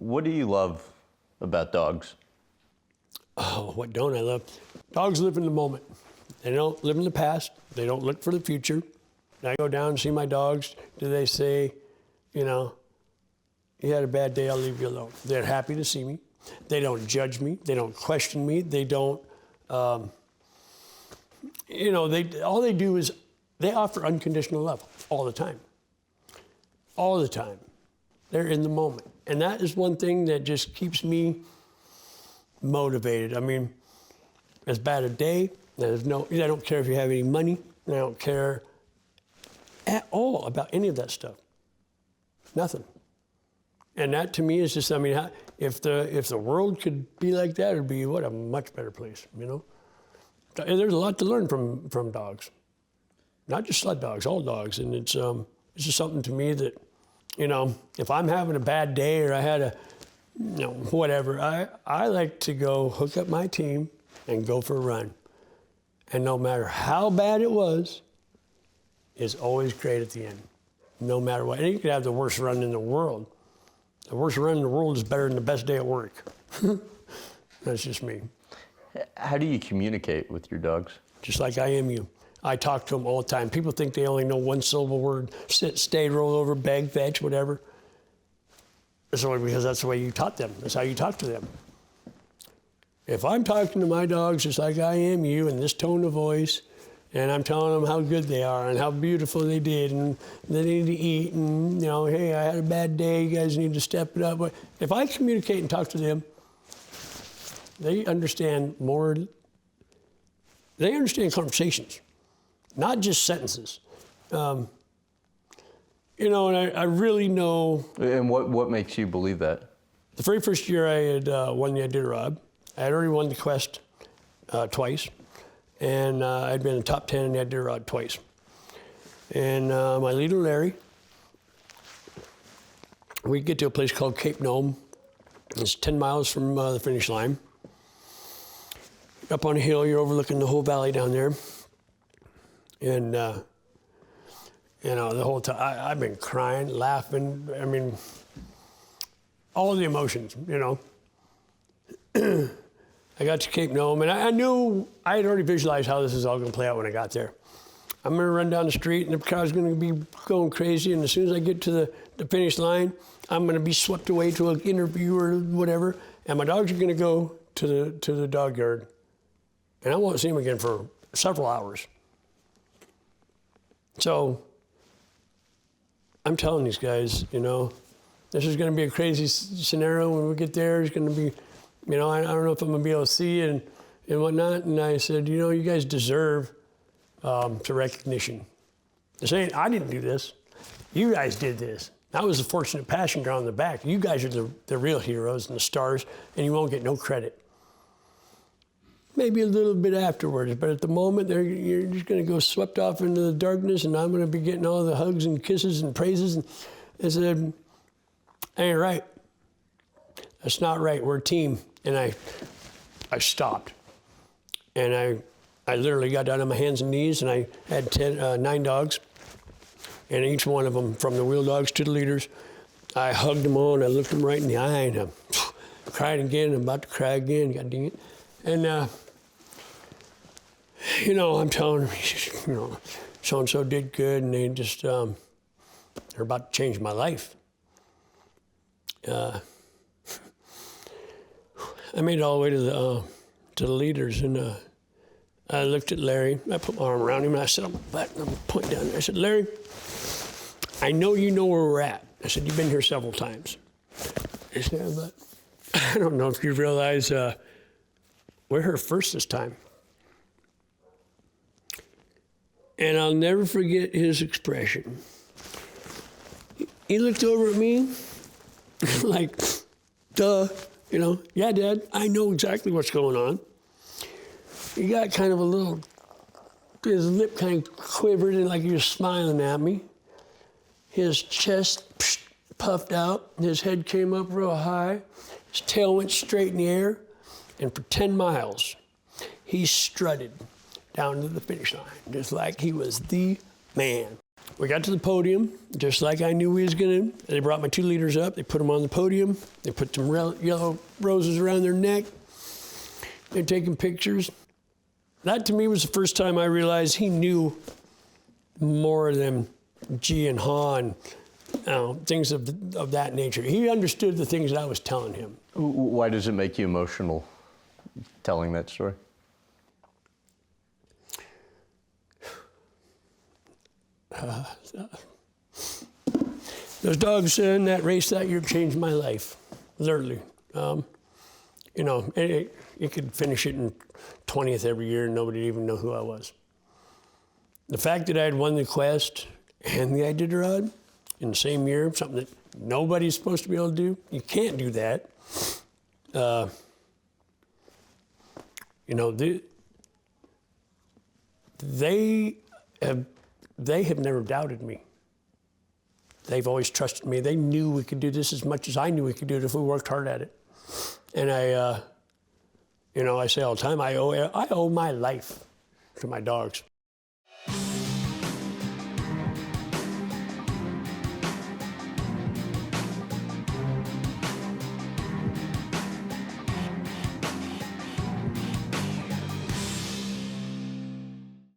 What do you love about dogs? Oh, what don't I love? Dogs live in the moment. They don't live in the past. They don't look for the future. When I go down and see my dogs, do they say, you know, you had a bad day, I'll leave you alone. They're happy to see me. They don't judge me. They don't question me. They don't, you know, all they do is they offer unconditional love all the time. All the time. They're in the moment. And that is one thing that just keeps me motivated. I mean, as bad a day, I don't care if you have any money. I don't care at all about any of that stuff. Nothing. And that to me is just, I mean, if the world could be like that, it'd be, what, a much better place, you know? And there's a lot to learn from dogs. Not just sled dogs, all dogs. And it's just something to me that, you know, if I'm having a bad day or I had a, you know, whatever, I like to go hook up my team and go for a run. And no matter how bad it was, it's always great at the end, no matter what. And you could have the worst run in the world. The worst run in the world is better than the best day at work. That's just me. How do you communicate with your dogs? Just like I am you. I talk to them all the time. People think they only know one syllable word: sit, stay, roll over, beg, fetch, whatever. It's only because that's the way you taught them. That's how you talk to them. If I'm talking to my dogs just like I am you in this tone of voice, and I'm telling them how good they are and how beautiful they did and they need to eat and, you know, hey, I had a bad day, you guys need to step it up. But if I communicate and talk to them, they understand more. They understand conversations, not just sentences. You know, and I really know. And what makes you believe that? The very first year I had won the Iditarod, I had already won the Quest twice, and I'd been in the top 10 in the Iditarod twice. And my leader, Larry, we get to a place called Cape Nome. It's 10 miles from the finish line. Up on a hill, you're overlooking the whole valley down there. And you know, the whole time, I've been crying, laughing, I mean, all the emotions, you know. I got to Cape Nome, and I knew, I had already visualized how this is all gonna play out when I got there. I'm gonna run down the street, and the crowd's gonna be going crazy, and as soon as I get to the finish line, I'm gonna be swept away to an interview or whatever, and my dogs are gonna go to the dog yard, and I won't see them again for several hours. So, I'm telling these guys, you know, this is going to be a crazy scenario when we get there. It's going to be, you know, I don't know if I'm going to be able to see it and whatnot. And I said, you know, you guys deserve some recognition. They're saying, I didn't do this. You guys did this. I was the fortunate passenger on the back. You guys are the real heroes and the stars, and you won't get no credit. Maybe a little bit afterwards, but at the moment, you're just going to go swept off into the darkness, and I'm going to be getting all the hugs and kisses and praises. And I said, ain't right. That's not right. We're a team. And I stopped. And I literally got down on my hands and knees, and I had 9 dogs. And each one of them, from the wheel dogs to the leaders, I hugged them all, and I looked them right in the eye, and I cried again. I'm about to cry again. God dang it. And, you know, I'm telling them, you know, so-and-so did good, and they just, they're about to change my life. I made it all the way to the leaders, and I looked at Larry. I put my arm around him, and I said, I'm pointing down there. I said, Larry, I know you know where we're at. I said, you've been here several times. He said, but I don't know if you realize we're here first this time. And I'll never forget his expression. He looked over at me like, duh, you know, yeah, Dad, I know exactly what's going on. He got kind of a little, his lip kind of quivered and like he was smiling at me. His chest puffed out, his head came up real high, his tail went straight in the air, and for 10 miles, he strutted down to the finish line, just like he was the man. We got to the podium, just like I knew we was gonna. They brought my 2 leaders up. They put them on the podium. They put some yellow roses around their neck. They're taking pictures. That to me was the first time I realized he knew more than G and Ha and things of that nature. He understood the things I was telling him. Why does it make you emotional telling that story? Those dogs in that race that year changed my life, literally. You know, you could finish it in 20th every year and nobody would even know who I was. The fact that I had won the Quest and the Iditarod in the same year, something that nobody's supposed to be able to do, you can't do that. You know, they have never doubted me. They've always trusted me. They knew we could do this as much as I knew we could do it if we worked hard at it. And you know, I say all the time, I owe my life to my dogs.